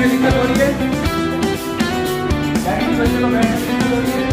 में दिक्कत हो रही है? बैठने बच्चे को बैठने में दिक्कत हो रही है?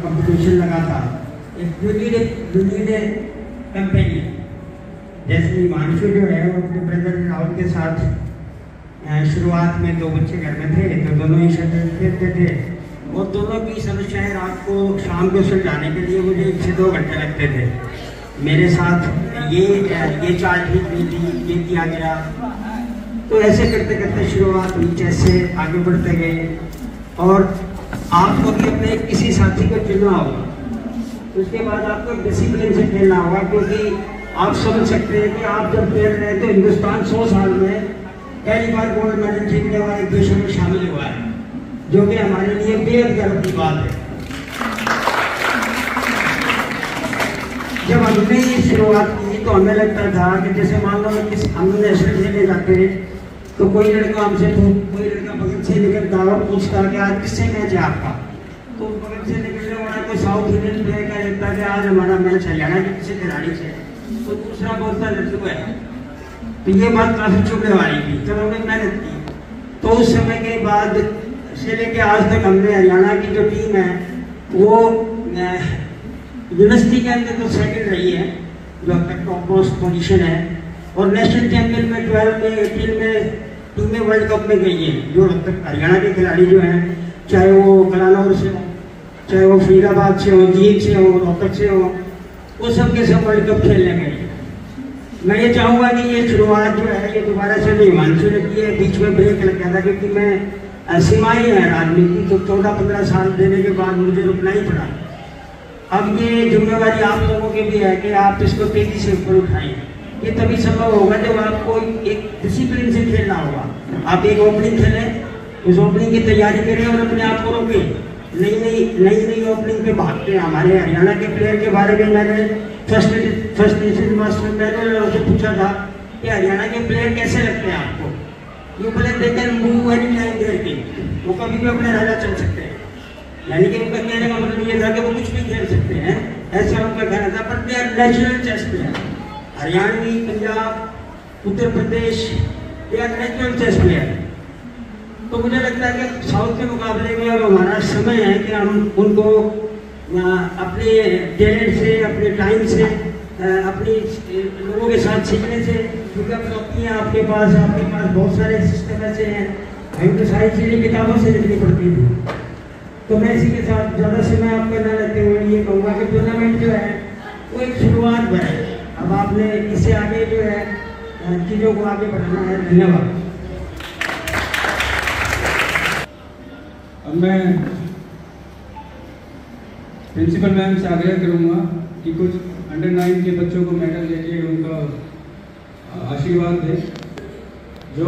कंपटीशन लगा था एक यूनिडे कंपनी, जैसे हिमांशु जो है वो अपने ब्रदर राहुल के साथ शुरुआत में 2 बच्चे घर में थे, तो दोनों ही शटल खेलते थे। वो दोनों की समस्याएं रात को शाम को सुलझाने के लिए मुझे 1 से 2 घंटे लगते थे। मेरे साथ ये चाल ठीक नहीं थी, ये किया गया, तो ऐसे करते करते शुरुआत हुई, जैसे आगे बढ़ते गए। और आपको भी अपने किसी साथी को चुनना होगा, उसके बाद आपको डिसिप्लिन से खेलना होगा, क्योंकि आप समझ सकते हैं कि आप जब खेल रहे हैं तो हिंदुस्तान 100 साल में पहली बार गोल्ड मेडल जीतने वाले देशों में शामिल हुआ है, जो कि हमारे लिए बेहद गर्व की बात है। जब हमने ये शुरुआत की तो हमें लगता था कि जैसे मान लो हम नेशनल खेलने जाते हैं तो कोई लड़का हमसे कोई लड़का बगल से निकलता और पूछता कि आज किससे मैच है आपका, तो बगल से निकलने वाला कोई साउथ इंडियन प्लेयर का लगता कि आज हमारा मैच हरियाणा के किसी खिलाड़ी से, तो दूसरा बोलता लड़का है। तो ये बात काफी चुभने वाली थी, जब हमने मेहनत की तो उस समय के बाद से लेके आज तक हमने हरियाणा की जो टीम है वो यूनिवर्सिटी के अंदर तो सेकंड रही है, जो अब तक टॉप मोस्ट पोजीशन है, और नेशनल चैंपियन में 12 में 18 में टीमें वर्ल्ड कप में गई है, जो अब तक हरियाणा के खिलाड़ी जो हैं, चाहे वो कलानौर से हो, चाहे वो फरीदाबाद से हो, जींद से हो, रोहतक से हो, वो सब के सब वर्ल्ड कप खेलने गए। मैं ये चाहूँगा कि ये शुरुआत जो है ये दोबारा से जो हिमांशु ने की है, बीच में ब्रेक लग गया था क्योंकि मैं सीमाएँ है राजनीति, तो 14-15 साल देने के बाद मुझे रुकना ही पड़ा। अब ये जिम्मेवारी आप लोगों की भी है कि आप इसको तेजी से ऊपर उठाएं। ये तभी संभव होगा जब आपको एक डिसिप्लिन से खेलना होगा। आप एक ओपनिंग खेलें, उस ओपनिंग की तैयारी करें और अपने आप को रोकें। नई ओपनिंग पे भागते हैं। हमारे हरियाणा के प्लेयर के बारे में मैंने फर्स्ट डिसीजन मास्टर मैंने उनसे पूछा था कि हरियाणा के प्लेयर कैसे लगते हैं आपको। You play they can move any time their team, वो कभी भी अपने राजा चल सकते हैं। यानी कि उनका कहने का मतलब ये था कि वो कुछ भी खेल सकते हैं, ऐसा उनका कहना था। But they are natural chess player. Haryanvi, Punjab, Uttar Pradesh, they are natural chess player. तो मुझे लगता है कि साउथ के मुकाबले में अब हमारा समय है कि हम उनको अपने टैलेंट से, अपने टाइम से, अपनी लोगों के साथ सीखने से, क्योंकि अब आपके पास बहुत सारे सिस्टम ऐसे हैं, हमें तो सारी चीज़ें किताबों से लिखनी पड़ती थी। तो मैं इसी के साथ ज़्यादा समय आपका न लेते हुए ये कहूँगा कि टूर्नामेंट जो है वो एक शुरुआत है। अब आपने इससे आगे जो है चीज़ों को आगे बढ़ाना है। धन्यवाद। अब मैं प्रिंसिपल मैम से आग्रह करूँगा कि कुछ अंडर 9 के बच्चों को मेडल लेके उनका आशीर्वाद दें, जो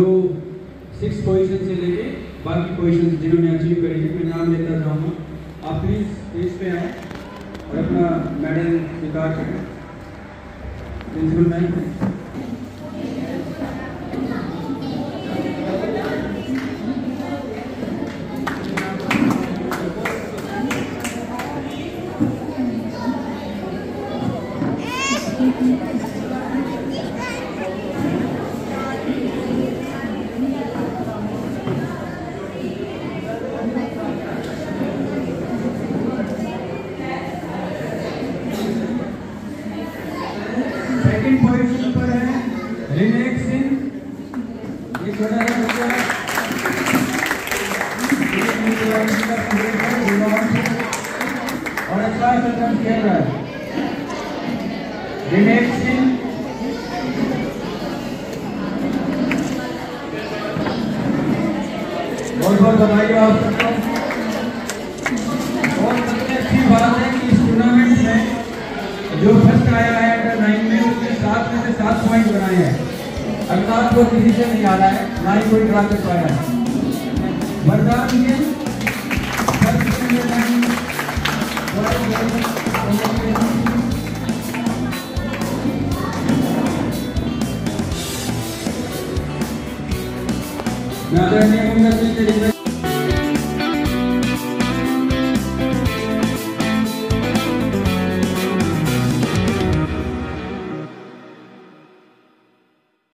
6 पोजीशन से लेके बाकी पोजीशन जिन्होंने अचीव करी है। मैं नाम लेता जाऊँगा। आप प्लीज़ स्टेज पे आए और अपना मेडल स्वीकार करें। Principal ma'am. सेकंड पोजीशन पर है रिनेक सिंह। ये छोटा सा बच्चा है और अच्छा अटेम्प्ट खेल रहा है। रिनेक सिंह बहुत बहुत बधाई आप सबको। और सबसे अच्छी बात है कि इस टूर्नामेंट में जो फर्स्ट आया है अंडर 9 में, उसने 7 में से 7 पॉइंट बनाए हैं। अर्थात वो किसी से नहीं हारा है, ना ही कोई ड्रा कर पाया है। वरदान गिल Now,